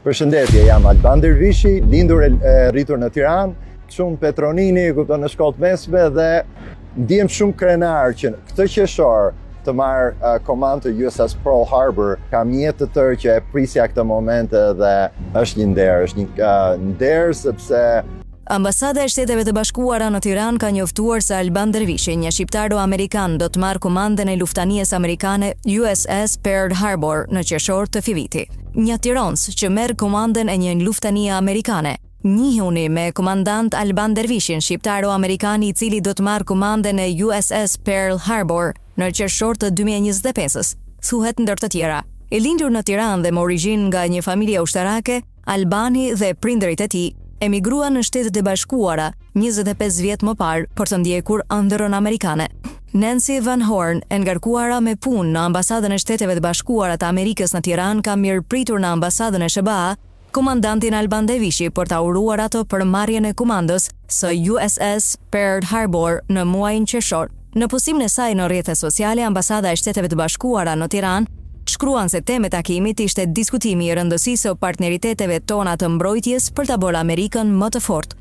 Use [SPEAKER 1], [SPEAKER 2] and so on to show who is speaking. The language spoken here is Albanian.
[SPEAKER 1] Përshëndetje, jam Alban Dervishi, lindur e rritur në Tiranë, shumë Petronini, kupton, në shkollë mesme dhe ndiem shumë krenar që këtë qershor të marr komandë të USS Pearl Harbor. Kam jetë të tërë që e prisja këtë moment dhe është një nder sepse
[SPEAKER 2] Ambasada e Shteteve të Bashkuara në Tiranë ka njoftuar se Alban Dervishi, një shqiptaro-amerikan, do të marrë komandën e luftanies amerikane USS Pearl Harbor në qershor të fiviti. Një tironës që merr komandën e një luftanie amerikane. Njihuni me komandant Alban Dervishin, shqiptaro-amerikan i cili do të marrë komandën e USS Pearl Harbor në qershor të 2025-s, thuhet ndër të tjera. I lindur në Tiranë dhe me origjinë nga një familje ushtarake, Albani dhe prindërit e tij emigrua në Shtetet e Bashkuara 25 vjet më parë për të ndjekur ëndërrën amerikane. Nancy Van Horn, e ngarkuara me punë në Ambasadën e Shteteve të Bashkuara të Amerikës në Tiranë, ka mirëpritur në Ambasadën e SBA komandantin Alban Dervishi për ta uruar ato për marrjen e komandës së USS Pearl Harbor në muajin qershor. Në postimin e saj në rrjetet sociale, Ambasada e Shteteve të Bashkuara në Tiranë shkruan se tema e takimit ishte diskutimi i rëndësisë së partneriteteve tona të mbrojtjes për ta bërë Amerikën më të fortë.